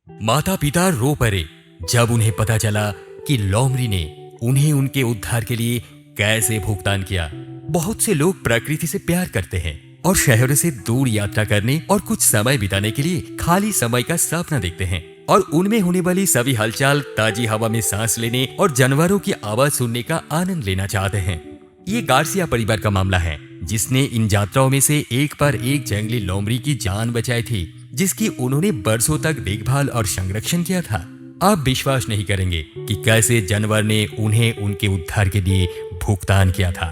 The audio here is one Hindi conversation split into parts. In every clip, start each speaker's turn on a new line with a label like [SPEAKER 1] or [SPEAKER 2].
[SPEAKER 1] माता पिता रो पड़े जब उन्हें पता चला कि लोमड़ी ने उन्हें उनके उद्धार के लिए कैसे भुगतान किया। बहुत से लोग प्रकृति से प्यार करते हैं और शहरों से दूर यात्रा करने और कुछ समय बिताने के लिए खाली समय का सपना देखते हैं और उनमें होने वाली सभी हलचल, ताजी हवा में सांस लेने और जानवरों की आवाज सुनने का आनंद लेना चाहते हैं। ये गार्सिया परिवार का मामला है, जिसने इन यात्राओं में से एक पर एक जंगली लोमड़ी की जान बचाई थी, जिसकी उन्होंने बरसों तक देखभाल और संरक्षण किया था। आप विश्वास नहीं करेंगे कि कैसे जानवर ने उन्हें उनके उद्धार के लिए भुगतान किया था।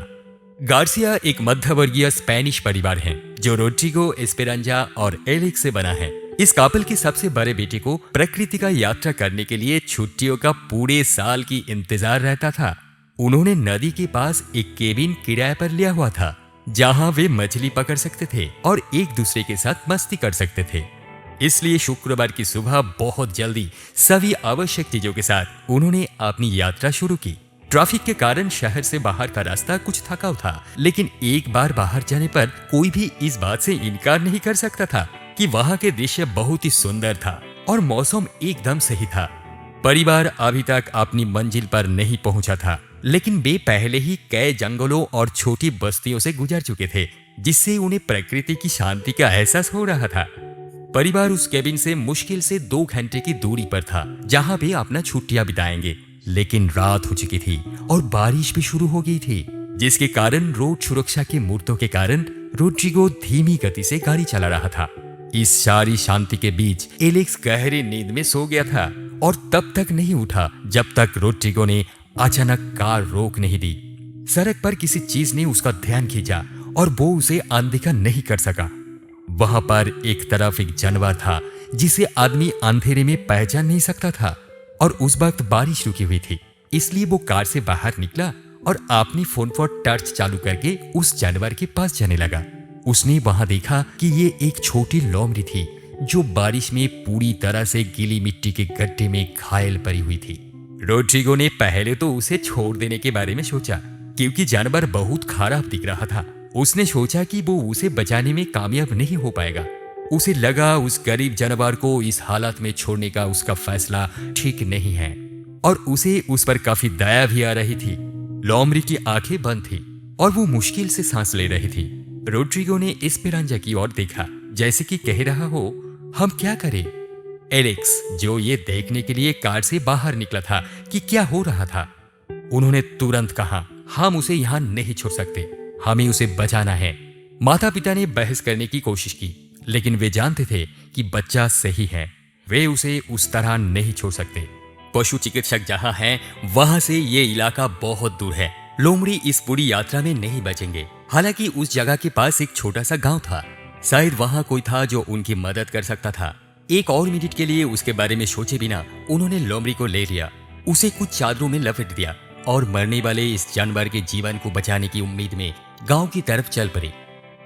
[SPEAKER 1] गार्सिया एक मध्यवर्गीय स्पेनिश परिवार है जो रोड्रिगो, एस्पेरांजा और एलेक्स से बना है। इस कपल के सबसे बड़े बेटे को प्रकृति का यात्रा करने के लिए छुट्टियों का पूरे साल की इंतजार रहता था। उन्होंने नदी के पास एक केबिन किराए पर लिया हुआ था, जहां वे मछली पकड़ सकते थे और एक दूसरे के साथ मस्ती कर सकते थे। इसलिए शुक्रवार की सुबह बहुत जल्दी सभी आवश्यक चीजों के साथ उन्होंने अपनी यात्रा शुरू की। ट्रैफिक के कारण शहर से बाहर का रास्ता कुछ थकाऊ था, लेकिन एक बार बाहर जाने पर कोई भी इस बात से इनकार नहीं कर सकता था कि वहां के दृश्य बहुत ही सुंदर था और मौसम एकदम सही था। परिवार अभी तक अपनी मंजिल पर नहीं पहुंचा था, लेकिन वे पहले ही कई जंगलों और छोटी बस्तियों से गुजर चुके थे, जिससे उन्हें प्रकृति की शांति का एहसास हो रहा था। परिवार उस केबिन से मुश्किल से 2 घंटे की दूरी पर था, जहां वे अपना छुट्टियां बिताएंगे। लेकिन रात हो चुकी थी और बारिश भी शुरू हो गई थी, जिसके कारण रोड सुरक्षा के मुद्दों के कारण रोड्रिगो धीमी गति से गाड़ी चला रहा था। इस सारी शांति के बीच एलेक्स गहरी नींद में सो गया था और तब तक नहीं उठा जब तक रोड्रिगो ने अचानक कार रोक नहीं दी। सड़क पर किसी चीज ने उसका ध्यान खींचा और वो उसे अनदेखा नहीं कर सका। वहां पर एक तरफ एक जानवर था जिसे आदमी अंधेरे में पहचान नहीं सकता था, और उस वक्त बारिश रुकी हुई थी, इसलिए वो कार से बाहर निकला और अपनी फोन पर टॉर्च चालू करके उस जानवर के पास जाने लगा। उसने वहां देखा कि ये एक छोटी लोमड़ी थी जो बारिश में पूरी तरह से गीली मिट्टी के गड्ढे में घायल पड़ी हुई थी। रोड्रिगो ने पहले तो उसे छोड़ देने के बारे में सोचा, क्योंकि जानवर बहुत खराब दिख रहा था। उसने सोचा कि वो उसे बचाने में कामयाब नहीं हो पाएगा। उसे लगा उस गरीब जानवर को इस हालत में छोड़ने का उसका फैसला ठीक नहीं है, और उसे उस पर काफी दया भी आ रही थी। लोमड़ी की आंखें बंद थी और वो मुश्किल से सांस ले रही थी। रोड्रिगो ने एस्पेरांजा की ओर देखा, जैसे कि कह रहा हो, हम क्या करें? एलेक्स, जो ये देखने के लिए कार से बाहर निकला था कि क्या हो रहा था, उन्होंने तुरंत कहा, हम उसे यहाँ नहीं छोड़ सकते, हमें उसे बचाना है। माता पिता ने बहस करने की कोशिश की, लेकिन वे जानते थे कि बच्चा सही है, वे उसे उस तरह नहीं छोड़ सकते। पशु चिकित्सक जहां हैं, वहां से ये इलाका बहुत दूर है। लोमड़ी इस पूरी यात्रा में नहीं बचेंगे। हालांकि उस जगह के पास एक छोटा सा गांव था, शायद वहां कोई था जो उनकी मदद कर सकता था। एक और मिनट के लिए उसके बारे में सोचे बिना उन्होंने लोमड़ी को ले लिया, उसे कुछ चादरों में लपेट दिया और मरने वाले इस जानवर के जीवन को बचाने की उम्मीद में गांव की तरफ चल पड़े।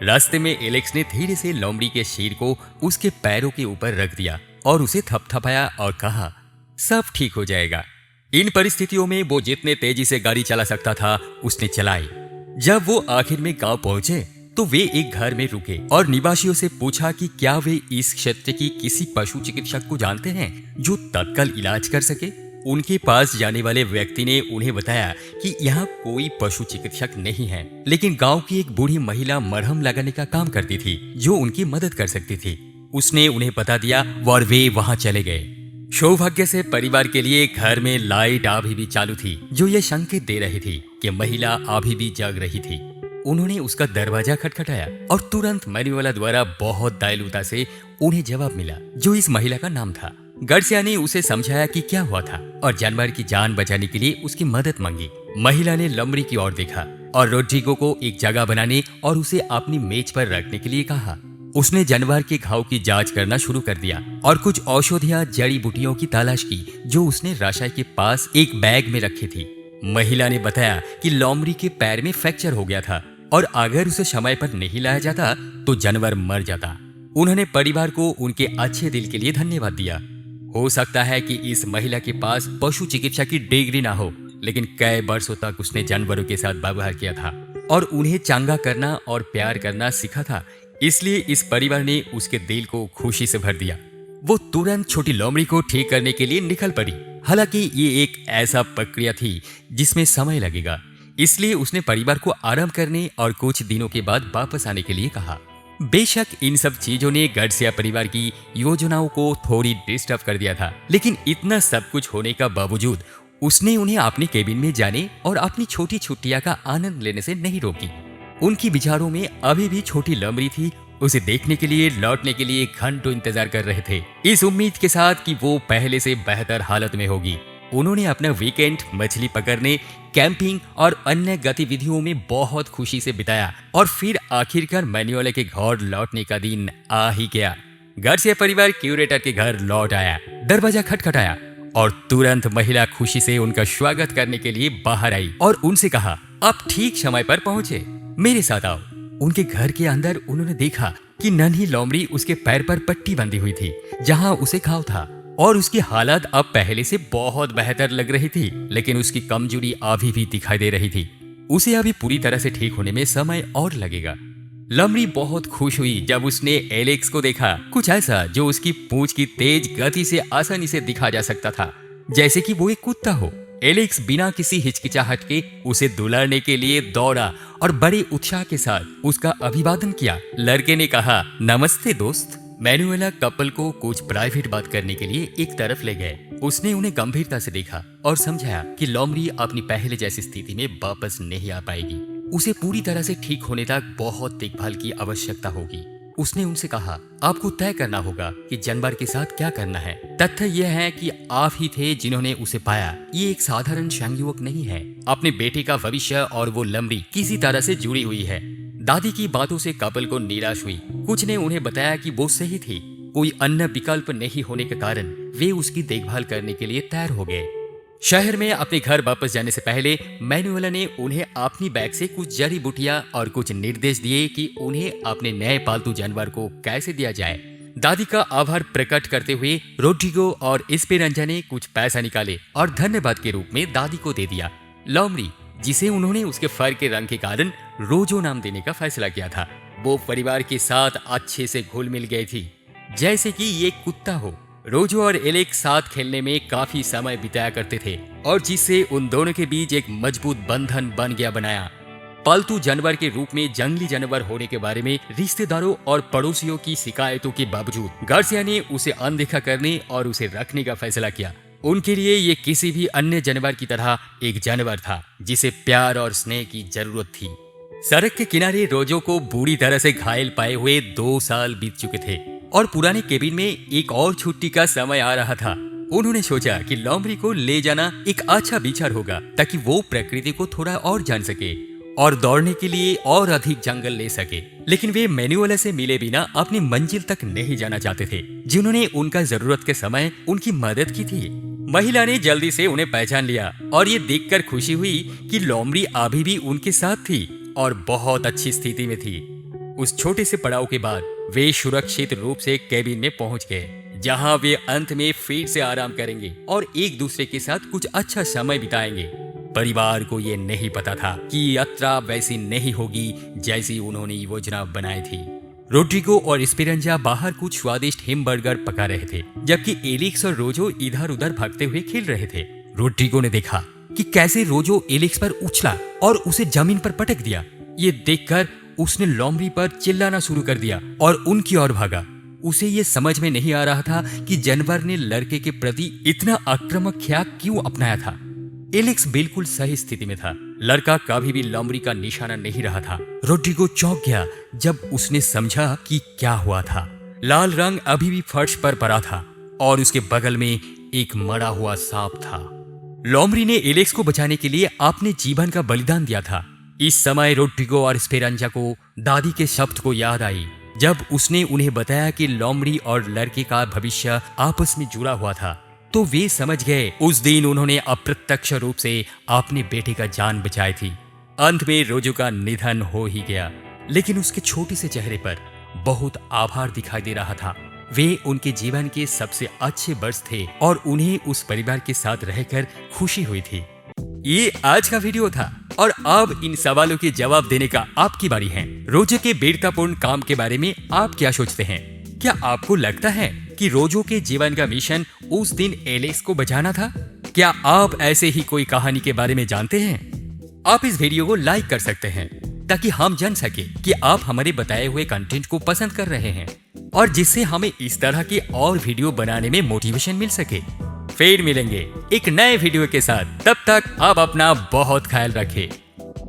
[SPEAKER 1] रास्ते में एलेक्स ने धीरे से लोमड़ी के सिर को उसके पैरों के ऊपर रख दिया और उसे थपथपाया और कहा, सब ठीक हो जाएगा। इन परिस्थितियों में वो जितने तेजी से गाड़ी चला सकता था उसने चलाई। जब वो आखिर में गांव पहुंचे तो वे एक घर में रुके और निवासियों से पूछा कि क्या वे इस क्षेत्र की किसी पशु चिकित्सक को जानते हैं जो तत्काल इलाज कर सके। उनके पास जाने वाले व्यक्ति ने उन्हें बताया कि यहाँ कोई पशु चिकित्सक नहीं है, लेकिन गांव की एक बूढ़ी महिला मरहम लगाने का काम करती थी जो उनकी मदद कर सकती थी। उसने उन्हें बता दिया और वे वहां चले गए। सौभाग्य से परिवार के लिए घर में लाइट अभी भी चालू थी, जो ये संकेत दे रही थी कि महिला अभी भी जग रही थी। उन्होंने उसका दरवाजा खटखटाया और तुरंत मरने वाला द्वारा बहुत दयालुता से उन्हें जवाब मिला, जो इस महिला का नाम था। गार्सिया ने उसे समझाया कि क्या हुआ था और जानवर की जान बचाने के लिए उसकी मदद मांगी। महिला ने लोमड़ी की ओर देखा और रोड्रिगो को एक जगह बनाने और उसे अपनी मेज पर रखने के लिए कहा। उसने जानवर के घाव की जांच करना शुरू कर दिया और कुछ औषधियां, जड़ी बूटियों की तलाश की जो उसने राशाई के पास एक बैग में रखी थी। महिला ने बताया कि लोमड़ी के पैर में फ्रैक्चर हो गया था और अगर उसे समय पर नहीं लाया जाता तो जानवर मर जाता। उन्होंने परिवार को उनके अच्छे दिल के लिए धन्यवाद दिया। हो सकता है कि इस महिला के पास पशु चिकित्सा की डिग्री ना हो, लेकिन कई वर्षों तक उसने जानवरों के साथ व्यवहार किया था और उन्हें चंगा करना और प्यार करना सीखा था। इसलिए इस परिवार ने उसके दिल को खुशी से भर दिया। वो तुरंत छोटी लोमड़ी को ठीक करने के लिए निकल पड़ी। हालांकि ये एक ऐसा प्रक्रिया थी जिसमें समय लगेगा, इसलिए उसने परिवार को आराम करने और कुछ दिनों के बाद वापस आने के लिए कहा। बेशक इन सब चीजों ने गार्सिया परिवार की योजनाओं को थोड़ी डिस्टर्ब कर दिया था, लेकिन इतना सब कुछ होने का बावजूद उसने उन्हें अपने केबिन में जाने और अपनी छोटी छुट्टियां का आनंद लेने से नहीं रोकी। उनकी विचारों में अभी भी छोटी लोमड़ी थी, उसे देखने के लिए लौटने के लिए घंटों इंतजार कर रहे थे, इस उम्मीद के साथ कि वो पहले से बेहतर हालत में होगी। उन्होंने अपना वीकेंड मछली पकड़ने, कैंपिंग और अन्य गतिविधियों में बहुत खुशी से बिताया और फिर आखिरकार मैनुएला के घर लौटने का दिन आ ही गया। गार्सिया परिवार क्यूरेटर के घर लौट आया। दरवाजा खटखटाया और तुरंत महिला खुशी से उनका स्वागत करने के लिए बाहर आई और उनसे कहा, आप ठीक समय पर पहुंचे, मेरे साथ आओ। उनके घर के अंदर उन्होंने देखा कि नन्ही लोमड़ी उसके पैर पर पट्टी बंधी हुई थी जहां उसे घाव था और उसकी हालत अब पहले से बहुत बेहतर लग रही थी, लेकिन उसकी कमजोरी अभी भी दिखाई दे रही थी। उसे अभी पूरी तरह से ठीक होने में समय और लगेगा। लोमड़ी बहुत खुश हुई जब उसने एलेक्स को देखा, कुछ ऐसा जो उसकी पूंछ की तेज गति से आसानी से दिखा जा सकता था, जैसे कि वो एक कुत्ता हो। एलेक्स बिना किसी हिचकिचाहट के उसे दुलारने के लिए दौड़ा और बड़े उत्साह के साथ उसका अभिवादन किया। लड़के ने कहा, नमस्ते दोस्त। मैनुएला कपल को कुछ प्राइवेट बात करने के लिए एक तरफ ले गए। उसने उन्हें गंभीरता से देखा और समझाया कि लोमड़ी अपनी पहले जैसी स्थिति में वापस नहीं आ पाएगी। उसे पूरी तरह से ठीक होने तक बहुत देखभाल की आवश्यकता होगी। उसने उनसे कहा, आपको तय करना होगा कि जानवर के साथ क्या करना है। तथ्य यह है कि आप ही थे जिन्होंने उसे पाया। ये एक साधारण संयोग नहीं है। अपने बेटे का भविष्य और वो लोमड़ी किसी तरह से जुड़ी हुई है। दादी की बातों से कपल को निराश हुई। कुछ ने उन्हें बताया कि वो सही थी। कोई अन्य विकल्प नहीं होने के कारण वे उसकी देखभाल करने के लिए तैयार हो गए। शहर में अपने घर वापस जाने से पहले मैनुएला ने उन्हें अपनी बैग से कुछ जड़ी बूटियां और कुछ निर्देश दिए कि उन्हें अपने नए पालतू जानवर को कैसे दिया जाए। दादी का आभार प्रकट करते हुए रोड्रिगो और एस्पेरांजा ने कुछ पैसा निकाले और धन्यवाद के रूप में दादी को दे दिया। लोमड़ी, जिसे उन्होंने उसके फर के रंग के कारण रोजो नाम देने का फैसला किया था, वो परिवार के साथ अच्छे से घुल मिल गई थी, जैसे कि ये कुत्ता हो। रोजो और एलेक्स साथ खेलने में काफी समय बिताया करते थे और जिससे उन दोनों के बीच एक मजबूत बंधन बन गया बनाया। पालतू जानवर के रूप में जंगली जानवर होने के बारे में रिश्तेदारों और पड़ोसियों की शिकायतों के बावजूद गार्सिया ने उसे अनदेखा करने और उसे रखने का फैसला किया। उनके लिए ये किसी भी अन्य जानवर की तरह एक जानवर था जिसे प्यार और स्नेह की जरूरत थी। सड़क के किनारे रोजो को बुरी तरह से घायल पाए हुए 2 साल बीत चुके थे और पुराने केबिन में एक और छुट्टी का समय आ रहा था। उन्होंने सोचा कि लोमड़ी को ले जाना एक अच्छा विचार होगा ताकि वो प्रकृति को थोड़ा और जान सके और दौड़ने के लिए और अधिक जंगल ले सके। लेकिन वे मैनुएला से मिले बिना अपनी मंजिल तक नहीं जाना चाहते थे, जिन्होंने उनका जरूरत के समय उनकी मदद की थी। महिला ने जल्दी से उन्हें पहचान लिया और ये देखकर खुशी हुई कि लोमड़ी अभी भी उनके साथ थी और बहुत अच्छी स्थिति में थी। उस छोटे से पड़ाव के बाद वे सुरक्षित रूप से केबिन में पहुंच गए, जहां वे अंत में फिर से आराम करेंगे और एक दूसरे के साथ कुछ अच्छा समय बिताएंगे। परिवार को ये नहीं पता था कि यात्रा वैसी नहीं होगी जैसी उन्होंने योजना बनाई थी। रोड्रिगो और एस्पेरांजा बाहर कुछ स्वादिष्ट हैमबर्गर पका रहे थे, जबकि एलेक्स और रोजो इधर उधर भागते हुए खेल रहे थे। रोड्रिगो ने देखा कि कैसे रोजो एलेक्स पर उछला और उसे जमीन पर पटक दिया। ये देखकर उसने लोमड़ी पर चिल्लाना शुरू कर दिया और उनकी ओर भागा। उसे ये समझ में नहीं आ रहा था कि जानवर ने लड़के के प्रति इतना आक्रामक ख्याल क्यों अपनाया था। एलेक्स बिल्कुल सही स्थिति में था। लड़का कभी भी लोमड़ी का निशाना नहीं रहा था। रोड्रिगो चौंक गया जब उसने समझा कि क्या हुआ था। लाल रंग अभी भी फर्श पर पड़ा था और उसके बगल में एक मरा हुआ सांप था। लोमड़ी ने एलेक्स को बचाने के लिए अपने जीवन का बलिदान दिया था। इस समय रोड्रिगो और एस्पेरांजा को दादी के शब्द को याद आई जब उसने उन्हें बताया कि लोमड़ी और लड़के का भविष्य आपस में जुड़ा हुआ था। तो वे समझ गए उस दिन उन्होंने अप्रत्यक्ष रूप से अपने बेटे का जान बचाई थी। अंत में रोजो का निधन हो ही गया, लेकिन उसके छोटे से चेहरे पर बहुत आभार दिखाई दे रहा था। वे उनके जीवन के सबसे अच्छे वर्ष थे और उन्हें उस परिवार के साथ रहकर खुशी हुई थी। ये आज का वीडियो था और अब इन सवालों के जवाब देने का आपकी बारी है। रोजो के वीरतापूर्ण काम के बारे में आप क्या सोचते हैं? क्या आपको लगता है कि रोजो के जीवन का मिशन उस दिन एलेक्स को बचाना था? क्या आप ऐसे ही कोई कहानी के बारे में जानते हैं? आप इस वीडियो को लाइक कर सकते हैं ताकि हम जान सके कि आप हमारे बताए हुए कंटेंट को पसंद कर रहे हैं और जिससे हमें इस तरह के और वीडियो बनाने में मोटिवेशन मिल सके। फिर मिलेंगे एक नए वीडियो के साथ, तब तक आप अपना बहुत ख्याल रखें।